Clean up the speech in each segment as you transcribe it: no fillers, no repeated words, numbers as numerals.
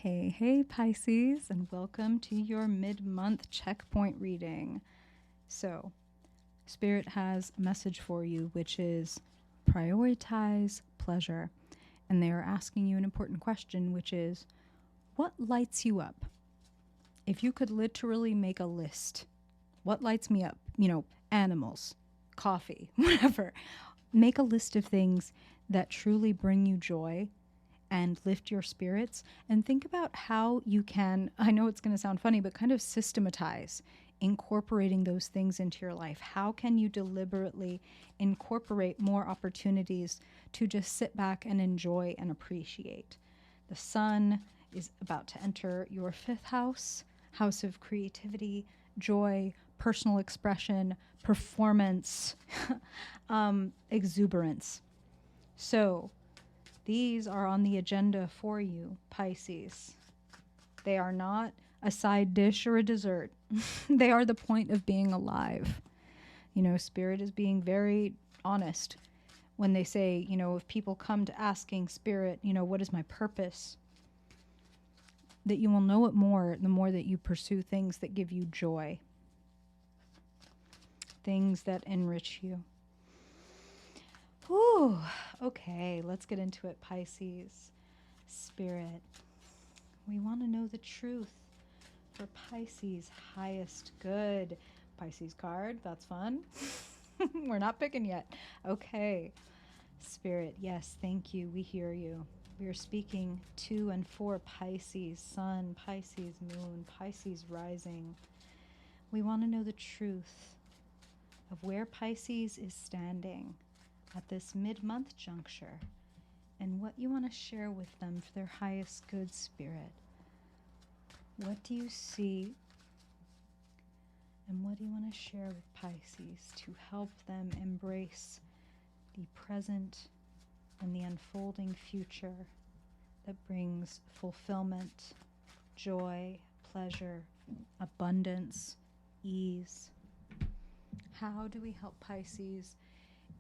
Hey, hey, Pisces, and welcome to your mid-month checkpoint reading. So, Spirit has a message for you, which is prioritize pleasure. And they are asking you an important question, which is, what lights you up? If you could literally make a list, what lights me up? Animals, coffee, whatever. Make a list of things that truly bring you joy and lift your spirits, and think about how you can, I know it's going to sound funny, but kind of systematize incorporating those things into your life. How can you deliberately incorporate more opportunities to just sit back and enjoy and appreciate? The sun is about to enter your fifth house, house of creativity, joy, personal expression, performance, exuberance. So these are on the agenda for you, Pisces. They are not a side dish or a dessert. They are the point of being alive. Spirit is being very honest when they say, if people come to asking Spirit, what is my purpose? That you will know it more the more that you pursue things that give you joy, things that enrich you. Whew. Okay, let's get into it, Pisces. Spirit, we want to know the truth for Pisces' highest good. Pisces card, that's fun. We're not picking yet. Okay. Spirit, yes, thank you. We hear you. We are speaking to and for Pisces sun, Pisces moon, Pisces rising. We want to know the truth of where Pisces is standing at this mid-month juncture, and what you want to share with them for their highest good, Spirit. What do you see, and what do you want to share with Pisces to help them embrace the present and the unfolding future that brings fulfillment, joy, pleasure, abundance, ease? How do we help Pisces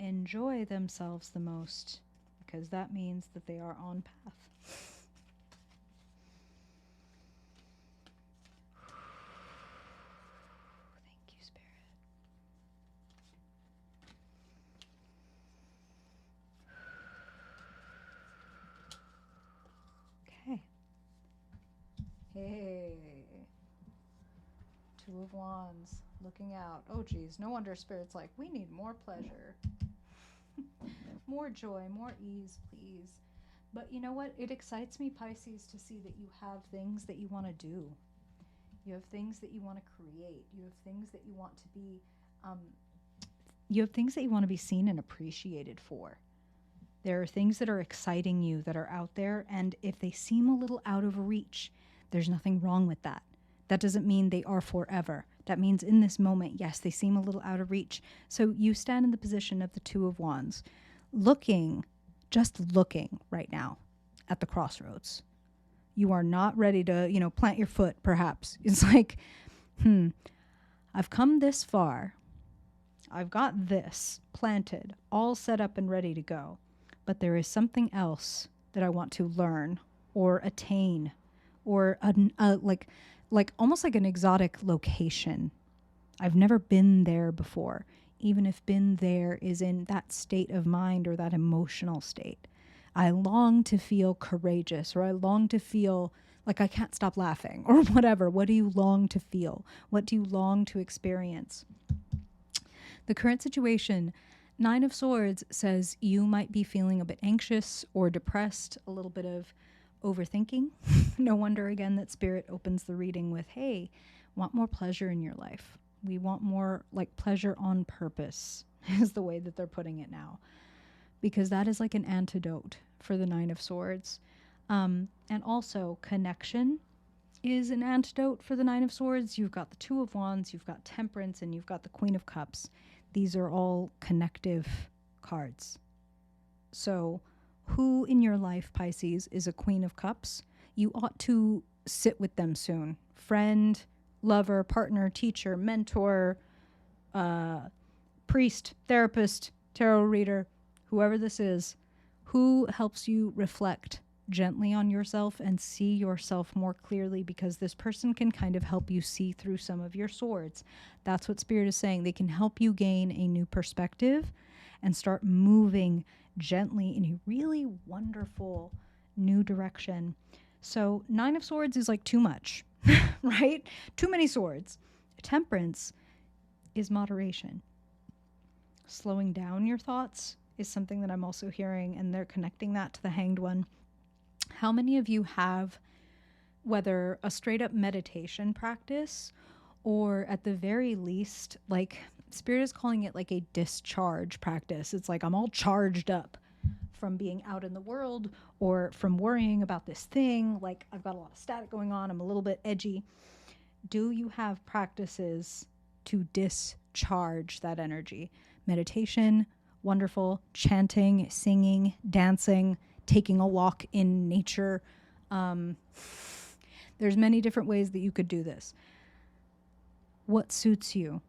enjoy themselves the most? Because that means that they are on path. Thank you, Spirit. Okay. Hey. Two of Wands, looking out. Oh, geez. No wonder Spirit's like, we need more pleasure. More joy, more ease, please. But you know what? It excites me, Pisces, to see that you have things that you want to do. You have things that you want to create. You have things that you want to be, seen and appreciated for. There are things that are exciting you that are out there, and if they seem a little out of reach, there's nothing wrong with that. That doesn't mean they are forever. That means in this moment, yes, they seem a little out of reach. So you stand in the position of the Two of Wands, just looking right now at the crossroads. You are not ready to, plant your foot, perhaps. It's like, I've come this far. I've got this planted, all set up and ready to go. But there is something else that I want to learn or attain, or like almost like an exotic location. I've never been there before, even if been there is in that state of mind or that emotional state. I long to feel courageous, or I long to feel like I can't stop laughing, or whatever. What do you long to feel? What do you long to experience? The current situation, Nine of Swords, says you might be feeling a bit anxious or depressed, a little bit of overthinking. No wonder, again, that Spirit opens the reading with, hey, want more pleasure in your life. We want more like pleasure on purpose, is the way that they're putting it now. Because that is like an antidote for the Nine of Swords. And also connection is an antidote for the Nine of Swords. You've got the Two of Wands, you've got Temperance, and you've got the Queen of Cups. These are all connective cards. So who in your life, Pisces, is a Queen of Cups? You ought to sit with them soon. Friend, lover, partner, teacher, mentor, priest, therapist, tarot reader, whoever this is, who helps you reflect gently on yourself and see yourself more clearly, because this person can kind of help you see through some of your swords. That's what Spirit is saying. They can help you gain a new perspective and start moving gently in a really wonderful new direction. So 9 of Swords is like too much, right? Too many swords. Temperance is moderation. Slowing down your thoughts is something that I'm also hearing, and they're connecting that to the Hanged One. How many of you have, whether a straight up meditation practice or at the very least, like Spirit is calling it like a discharge practice. It's like I'm all charged up from being out in the world or from worrying about this thing. Like I've got a lot of static going on. I'm a little bit edgy. Do you have practices to discharge that energy? Meditation, wonderful. Chanting, singing, dancing, taking a walk in nature. There's many different ways that you could do this. What suits you?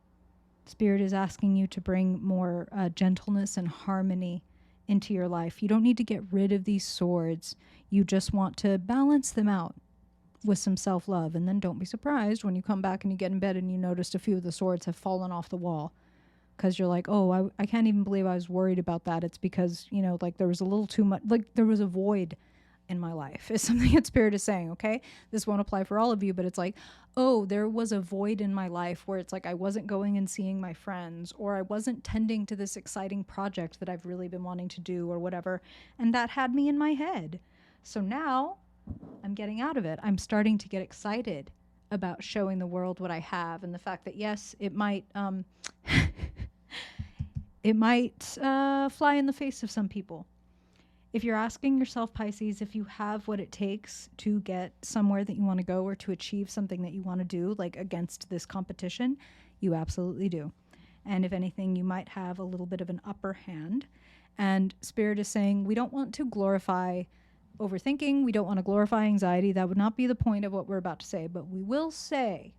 Spirit is asking you to bring more gentleness and harmony into your life. You don't need to get rid of these swords. You just want to balance them out with some self-love. And then don't be surprised when you come back and you get in bed and you noticed a few of the swords have fallen off the wall. Because you're like, oh, I can't even believe I was worried about that. It's because, you know, like there was a little too much, like there was a void in my life is something that Spirit is saying, okay? This won't apply for all of you, but it's like, oh, there was a void in my life where it's like I wasn't going and seeing my friends, or I wasn't tending to this exciting project that I've really been wanting to do or whatever. And that had me in my head. So now I'm getting out of it. I'm starting to get excited about showing the world what I have, and the fact that, yes, it might... it might fly in the face of some people. If you're asking yourself, Pisces, if you have what it takes to get somewhere that you want to go or to achieve something that you want to do, like against this competition, you absolutely do. And if anything, you might have a little bit of an upper hand. And Spirit is saying we don't want to glorify overthinking. We don't want to glorify anxiety. That would not be the point of what we're about to say. But we will say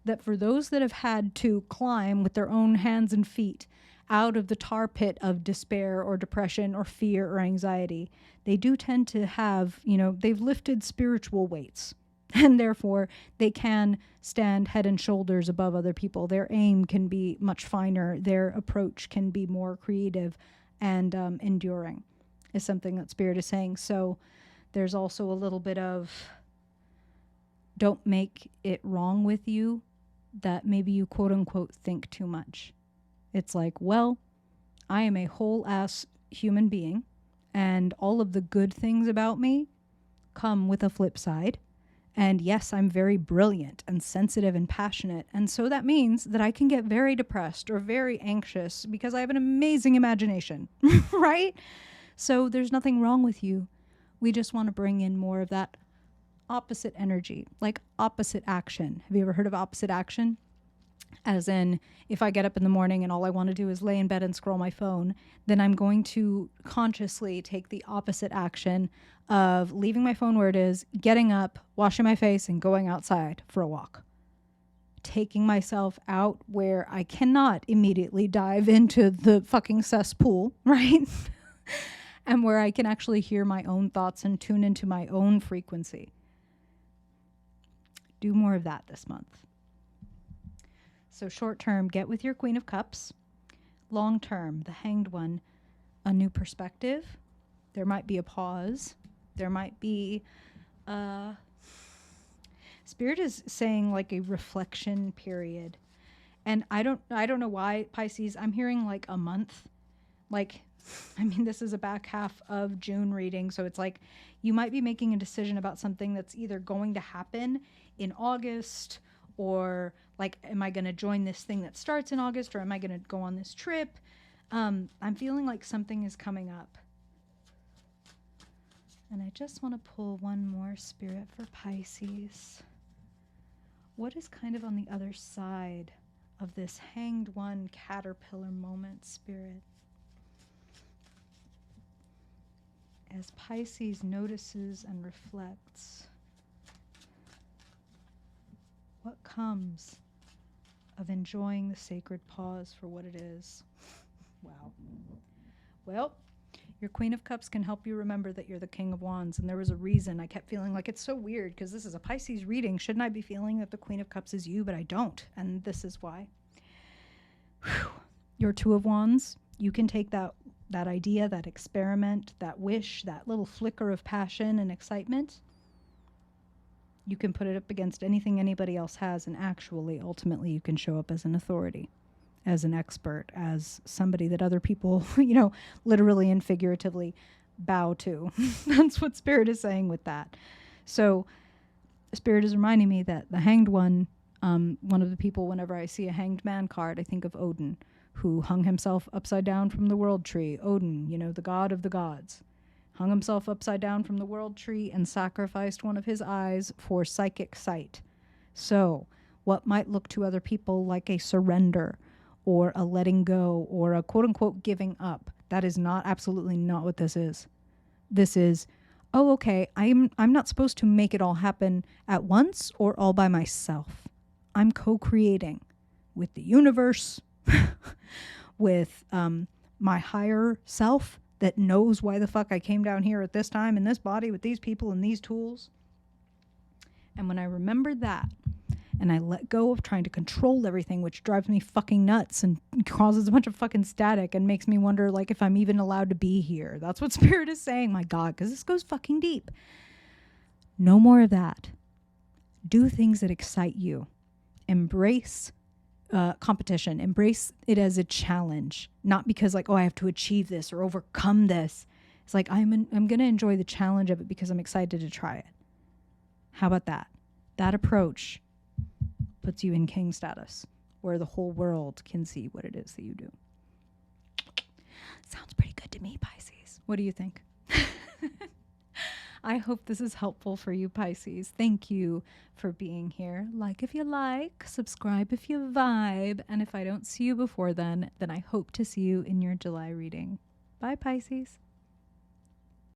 that for those that have had to climb with their own hands and feet out of the tar pit of despair or depression or fear or anxiety, they do tend to have, you know, they've lifted spiritual weights, and therefore they can stand head and shoulders above other people. Their aim can be much finer. Their approach can be more creative and enduring, is something that Spirit is saying. So there's also a little bit of, don't make it wrong with you that maybe you quote unquote think too much. It's like, well, I am a whole ass human being, and all of the good things about me come with a flip side. And yes, I'm very brilliant and sensitive and passionate. And so that means that I can get very depressed or very anxious because I have an amazing imagination, right? So there's nothing wrong with you. We just want to bring in more of that opposite energy, like opposite action. Have you ever heard of opposite action? As in, if I get up in the morning and all I want to do is lay in bed and scroll my phone, then I'm going to consciously take the opposite action of leaving my phone where it is, getting up, washing my face, and going outside for a walk. Taking myself out where I cannot immediately dive into the fucking cesspool, right? And where I can actually hear my own thoughts and tune into my own frequency. Do more of that this month. So short term, get with your Queen of Cups. Long term, the Hanged One, a new perspective. There might be a pause. There might be Spirit is saying like a reflection period. And I don't know why, Pisces, I'm hearing like a month. Like, I mean, this is a back half of June reading, so it's like you might be making a decision about something that's either going to happen in August, or like, am I going to join this thing that starts in August, or am I going to go on this trip? I'm feeling like something is coming up. And I just want to pull one more, Spirit, for Pisces. What is kind of on the other side of this Hanged One caterpillar moment, Spirit? As Pisces notices and reflects, what comes of enjoying the sacred pause for what it is? Wow. Well, Your Queen of Cups can help you remember that you're the King of Wands. And there was a reason I kept feeling like it's so weird because this is a Pisces reading. Shouldn't I be feeling that the Queen of Cups is you? But I don't. And this is why. Whew. Your Two of Wands, you can take that idea, that experiment, that wish, that little flicker of passion and excitement. You can put it up against anything anybody else has, and actually, ultimately, you can show up as an authority, as an expert, as somebody that other people, literally and figuratively bow to. That's what Spirit is saying with that. So Spirit is reminding me that the Hanged One, one of the people, whenever I see a Hanged Man card, I think of Odin, who hung himself upside down from the world tree. Odin, the god of the gods, hung himself upside down from the world tree and sacrificed one of his eyes for psychic sight. So what might look to other people like a surrender or a letting go or a quote unquote giving up, that is absolutely not what this is. This is, oh, okay, I'm not supposed to make it all happen at once or all by myself. I'm co-creating with the universe, with my higher self that knows why the fuck I came down here at this time in this body with these people and these tools. And when I remember that, and I let go of trying to control everything, which drives me fucking nuts and causes a bunch of fucking static and makes me wonder, like, if I'm even allowed to be here. That's what Spirit is saying, my God, because this goes fucking deep. No more of that. Do things that excite you. Embrace competition. Embrace it as a challenge, not because like, oh, I have to achieve this or overcome this. It's like I'm going to enjoy the challenge of it because I'm excited to try it. How about that? That approach puts you in king status, where the whole world can see what it is that you do. Sounds pretty good to me, Pisces. What do you think? I hope this is helpful for you, Pisces. Thank you for being here. Like if you like, subscribe if you vibe, and if I don't see you before then I hope to see you in your July reading. Bye, Pisces.